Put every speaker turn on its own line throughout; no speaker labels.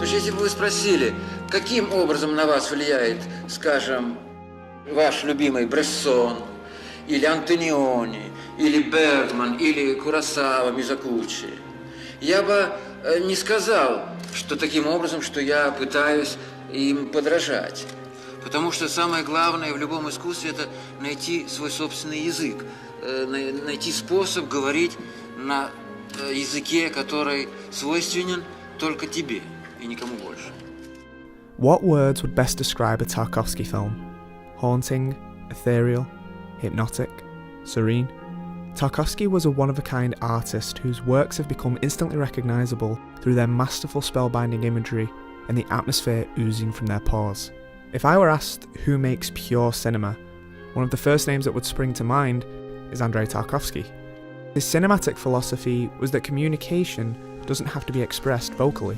То есть, если бы вы спросили, каким образом на вас влияет, скажем, ваш любимый Брессон, или Антониони, или Бергман, или Куросава, Мизакучи, я бы не сказал, что таким образом, что я пытаюсь им подражать. Потому что самое главное в любом искусстве – это найти свой собственный язык, найти способ говорить на языке, который свойственен только тебе и никому больше.
What words would best describe a Tarkovsky film? Haunting, ethereal, hypnotic, serene? Tarkovsky was a one-of-a-kind artist whose works have become instantly recognisable through their masterful spellbinding imagery and the atmosphere oozing from their pores. If I were asked who makes pure cinema, one of the first names that would spring to mind is Andrei Tarkovsky. His cinematic philosophy was that communication doesn't have to be expressed vocally.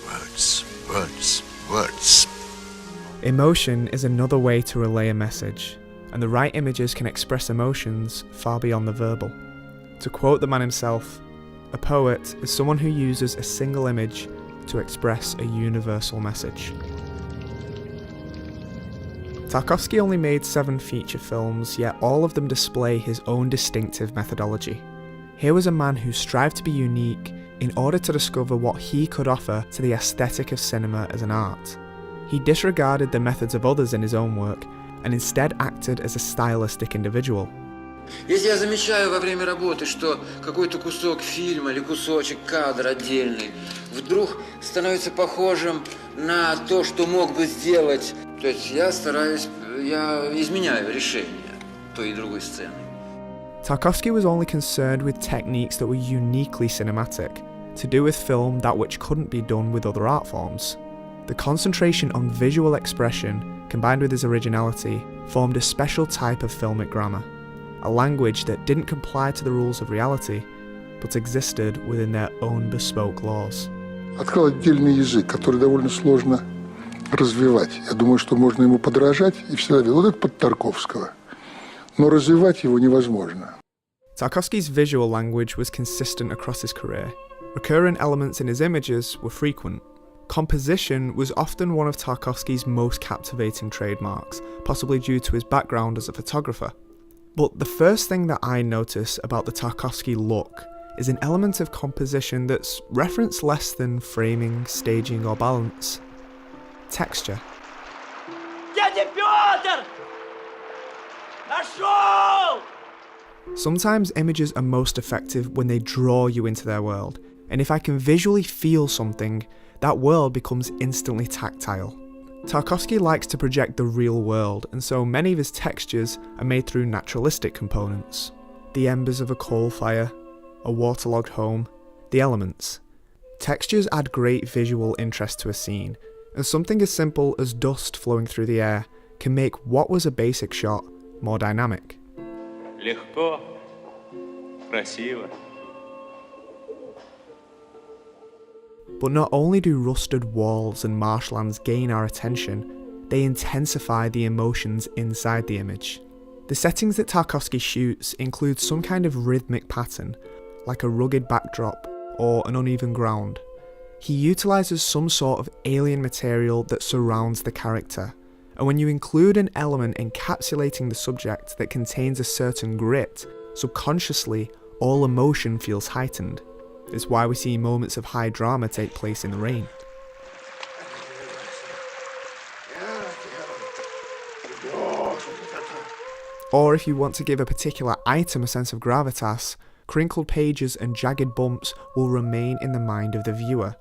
Words, words, words.
Emotion is another way to relay a message, and the right images can express emotions far beyond the verbal. To quote the man himself, a poet is someone who uses a single image to express a universal message. Tarkovsky only made 7 feature films, yet all of them display his own distinctive methodology. Here was a man who strived to be unique in order to discover what he could offer to the aesthetic of cinema as an art. He disregarded the methods of others in his own work and instead acted as a stylistic individual.
Если я замечаю во время работы, что какой-то кусок фильма или кусочек кадра отдельный вдруг становится похожим на то, что мог бы сделать, то есть я изменяю решение той и другой сцены.
Tarkovsky was only concerned with techniques that were uniquely cinematic, to do with film that which couldn't be done with other art forms. The concentration on visual expression, combined with his originality, formed a special type of filmic grammar, a language that didn't comply to the rules of reality, but existed within their own bespoke laws.
Открыл отдельный язык, который довольно сложно развивать. Я думаю, что можно ему подражать, и всегда говорю, вот это под Тарковского. Но развивать его невозможно.
Tarkovsky's visual language was consistent across his career. Recurrent elements in his images were frequent. Composition was often one of Tarkovsky's most captivating trademarks, possibly due to his background as a photographer. But the first thing that I notice about the Tarkovsky look is an element of composition that's referenced less than framing, staging or balance. Texture.
Дядя Пётр! Нашёл!
Sometimes images are most effective when they draw you into their world, and if I can visually feel something, that world becomes instantly tactile. Tarkovsky likes to project the real world, and so many of his textures are made through naturalistic components. The embers of a coal fire, a waterlogged home, the elements. Textures add great visual interest to a scene, and something as simple as dust flowing through the air can make what was a basic shot more dynamic.
Легко, красиво.
But not only do rusted walls and marshlands gain our attention, they intensify the emotions inside the image. The settings that Tarkovsky shoots include some kind of rhythmic pattern, like a rugged backdrop or an uneven ground. He utilises some sort of alien material that surrounds the character, and when you include an element encapsulating the subject that contains a certain grit, subconsciously all emotion feels heightened. It's why we see moments of high drama take place in the rain. Or if you want to give a particular item a sense of gravitas, crinkled pages and jagged bumps will remain in the mind of the viewer.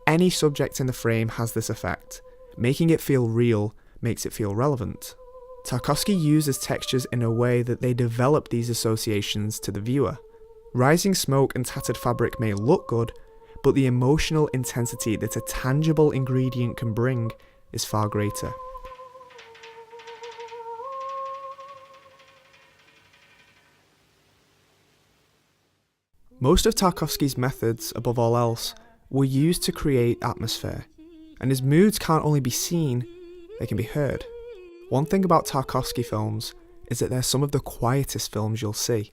Any subject in the frame has this effect. Making it feel real makes it feel relevant. Tarkovsky uses textures in a way that they develop these associations to the viewer. Rising smoke and tattered fabric may look good, but the emotional intensity that a tangible ingredient can bring is far greater. Most of Tarkovsky's methods, above all else, were used to create atmosphere, and his moods can't only be seen, they can be heard. One thing about Tarkovsky films is that they're some of the quietest films you'll see.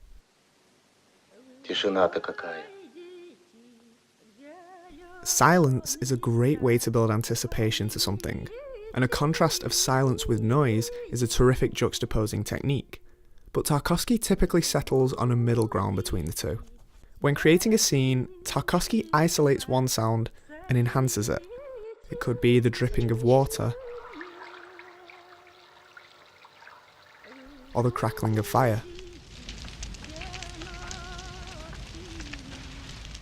Тишина-то какая.
silence is a great way to build anticipation to something, and a contrast of silence with noise is a terrific juxtaposing technique. But Tarkovsky typically settles on a middle ground between the two. When creating a scene, Tarkovsky isolates one sound and enhances it. It could be the dripping of water, or the crackling of fire.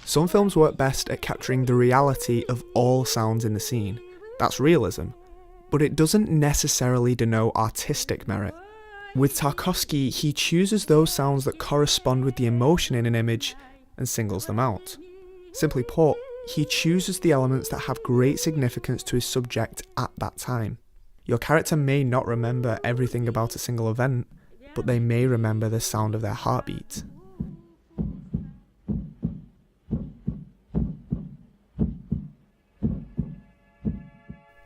Some films work best at capturing the reality of all sounds in the scene. That's realism, but it doesn't necessarily denote artistic merit. With Tarkovsky, he chooses those sounds that correspond with the emotion in an image and singles them out. Simply put, he chooses the elements that have great significance to his subject at that time. Your character may not remember everything about a single event, but they may remember the sound of their heartbeat.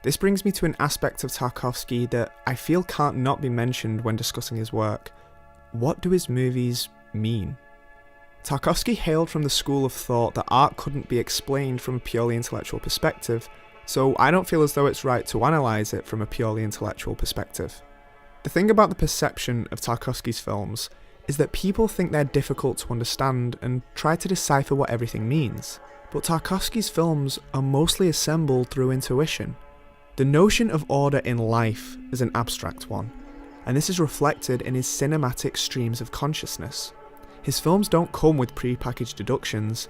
This brings me to an aspect of Tarkovsky that I feel can't not be mentioned when discussing his work. What do his movies mean? Tarkovsky hailed from the school of thought that art couldn't be explained from a purely intellectual perspective, so I don't feel as though it's right to analyse it from a purely intellectual perspective. The thing about the perception of Tarkovsky's films is that people think they're difficult to understand and try to decipher what everything means, but Tarkovsky's films are mostly assembled through intuition. The notion of order in life is an abstract one, and this is reflected in his cinematic streams of consciousness. His films don't come with pre-packaged deductions.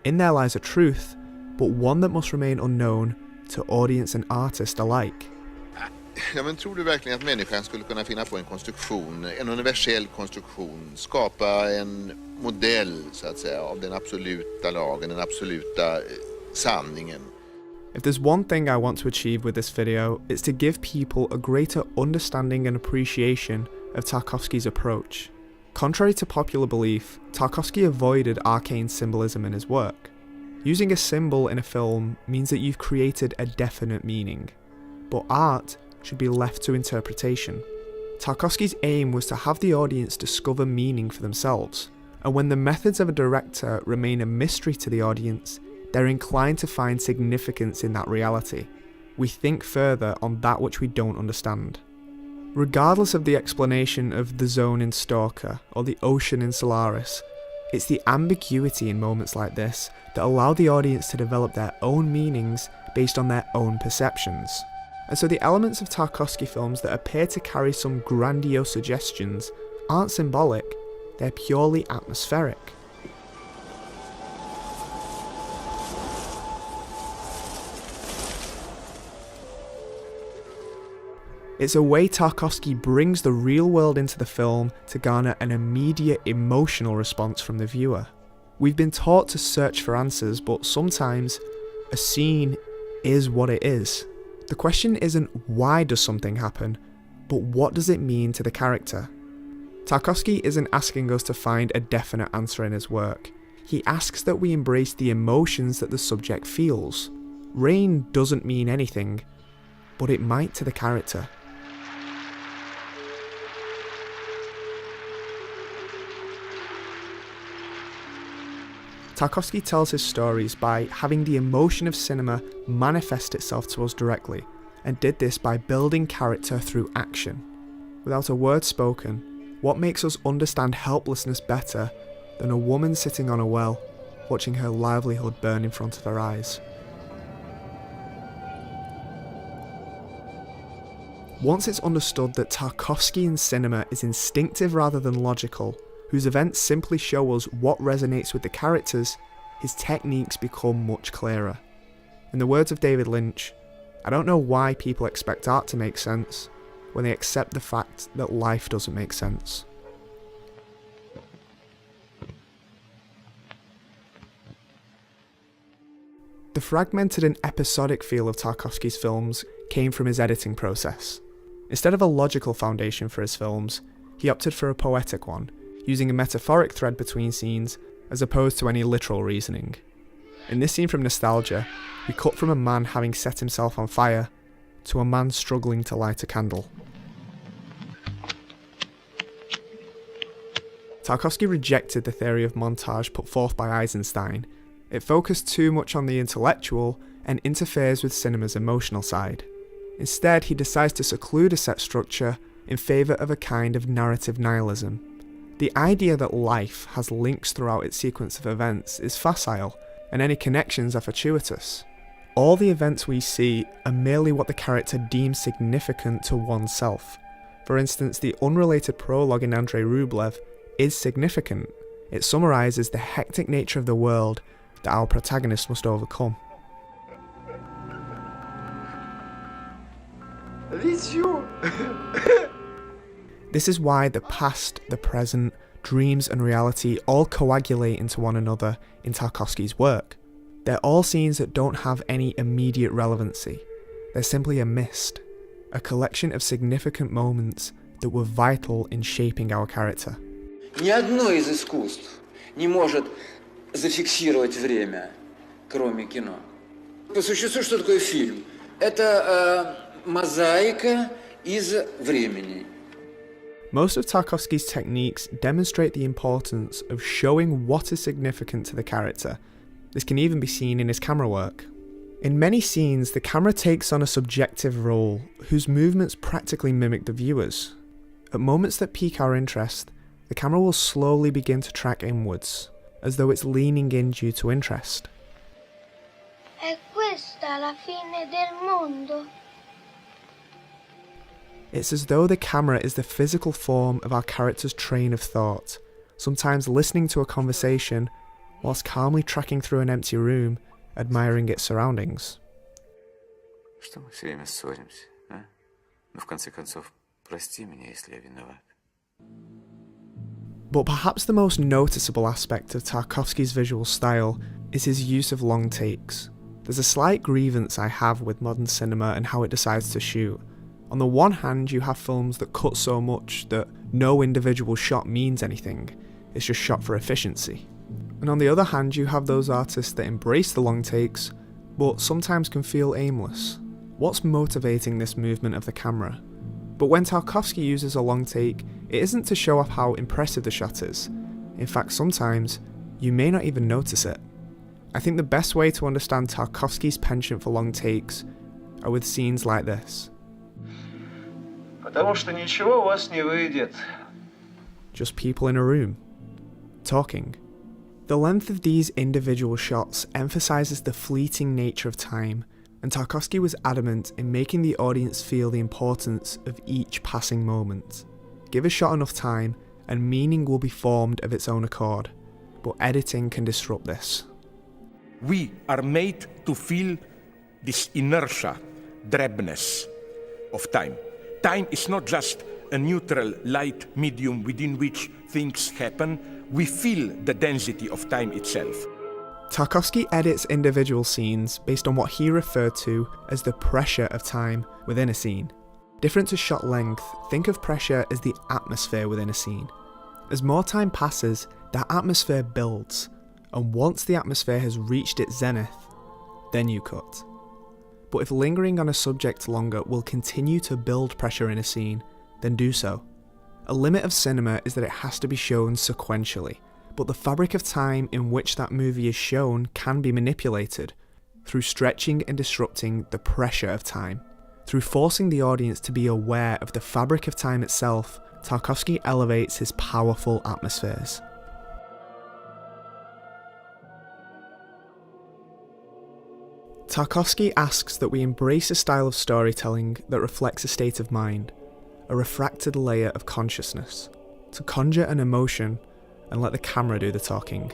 In there lies a truth, but one that must remain unknown to audience and artist alike.
Ja, men tror du verkligen att människan skulle kunna finna på en konstruktion, en universell konstruktion, skapa en modell så att säga av den absoluta lagen, den absoluta sanningen?
If there's one thing I want to achieve with this video, it's to give people a greater understanding and appreciation of Tarkovsky's approach. Contrary to popular belief, Tarkovsky avoided arcane symbolism in his work. Using a symbol in a film means that you've created a definite meaning, but art should be left to interpretation. Tarkovsky's aim was to have the audience discover meaning for themselves, and when the methods of a director remain a mystery to the audience, they're inclined to find significance in that reality. We think further on that which we don't understand. Regardless of the explanation of the zone in Stalker or the ocean in Solaris, it's the ambiguity in moments like this that allow the audience to develop their own meanings based on their own perceptions. And so the elements of Tarkovsky films that appear to carry some grandiose suggestions aren't symbolic, they're purely atmospheric. It's a way Tarkovsky brings the real world into the film to garner an immediate emotional response from the viewer. We've been taught to search for answers, but sometimes a scene is what it is. The question isn't why does something happen, but what does it mean to the character? Tarkovsky isn't asking us to find a definite answer in his work. He asks that we embrace the emotions that the subject feels. Rain doesn't mean anything, but it might to the character. Tarkovsky tells his stories by having the emotion of cinema manifest itself to us directly, and did this by building character through action. Without a word spoken, what makes us understand helplessness better than a woman sitting on a well, watching her livelihood burn in front of her eyes? Once it's understood that Tarkovsky in cinema is instinctive rather than logical, whose events simply show us what resonates with the characters, his techniques become much clearer. In the words of David Lynch, I don't know why people expect art to make sense when they accept the fact that life doesn't make sense. The fragmented and episodic feel of Tarkovsky's films came from his editing process. Instead of a logical foundation for his films, he opted for a poetic one, using a metaphoric thread between scenes as opposed to any literal reasoning. In this scene from Nostalgia, we cut from a man having set himself on fire to a man struggling to light a candle. Tarkovsky rejected the theory of montage put forth by Eisenstein It focused too much on the intellectual and interferes with cinema's emotional side. Instead, he decides to seclude a set structure in favour of a kind of narrative nihilism. The idea that life has links throughout its sequence of events is facile, and any connections are fortuitous. All the events we see are merely what the character deems significant to oneself. For instance, the unrelated prologue in Andrei Rublev is significant. It summarises the hectic nature of the world that our protagonist must overcome. This is why the past, the present, dreams and reality all coagulate into one another in Tarkovsky's work. They're all scenes that don't have any immediate relevancy. They're simply a mist, a collection of significant moments that were vital in shaping our character.
Ни одно из искусств не может зафиксировать время, кроме кино. По существу, что такое фильм? Это мозаика из времени.
Most of Tarkovsky's techniques demonstrate the importance of showing what is significant to the character. This can even be seen in his camera work. In many scenes, the camera takes on a subjective role whose movements practically mimic the viewer's. At moments that pique our interest, the camera will slowly begin to track inwards, as though it's leaning in due to interest.
È questa la fine del mondo?
It's as though the camera is the physical form of our character's train of thought, sometimes listening to a conversation whilst calmly tracking through an empty room, admiring its surroundings.
Что мы все время ссоримся, а? Но в конце концов, прости меня, если я виноват.
But perhaps the most noticeable aspect of Tarkovsky's visual style is his use of long takes. There's a slight grievance I have with modern cinema and how it decides to shoot. On the one hand, you have films that cut so much that no individual shot means anything, it's just shot for efficiency. And on the other hand, you have those artists that embrace the long takes, but sometimes can feel aimless. What's motivating this movement of the camera? But when Tarkovsky uses a long take, it isn't to show off how impressive the shot is. In fact, sometimes, you may not even notice it. I think the best way to understand Tarkovsky's penchant for long takes are with scenes like this.
Потому что ничего у вас не выйдет.
Just people in a room, talking. The length of these individual shots emphasises the fleeting nature of time, and Tarkovsky was adamant in making the audience feel the importance of each passing moment. Give a shot enough time, and meaning will be formed of its own accord, but editing can disrupt this.
We are made to feel this inertia, drabness of time. Time is not just a neutral light medium within which things happen. We feel the density of time itself.
Tarkovsky edits individual scenes based on what he referred to as the pressure of time within a scene. Different to shot length, think of pressure as the atmosphere within a scene. As more time passes, that atmosphere builds, and once the atmosphere has reached its zenith, then you cut. But if lingering on a subject longer will continue to build pressure in a scene, then do so. A limit of cinema is that it has to be shown sequentially, but the fabric of time in which that movie is shown can be manipulated through stretching and disrupting the pressure of time. Through forcing the audience to be aware of the fabric of time itself, Tarkovsky elevates his powerful atmospheres. Tarkovsky asks that we embrace a style of storytelling that reflects a state of mind, a refracted layer of consciousness, to conjure an emotion and let the camera do the talking.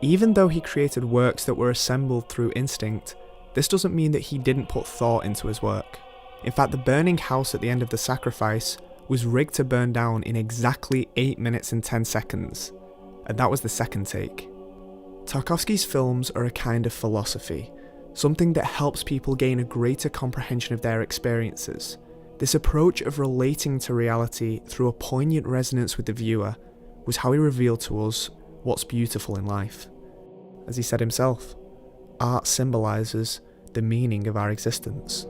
Even though he created works that were assembled through instinct, this doesn't mean that he didn't put thought into his work. In fact, the burning house at the end of The Sacrifice was rigged to burn down in exactly 8 minutes and 10 seconds, and that was the second take. Tarkovsky's films are a kind of philosophy, something that helps people gain a greater comprehension of their experiences. This approach of relating to reality through a poignant resonance with the viewer was how he revealed to us what's beautiful in life. As he said himself, art symbolises the meaning of our existence.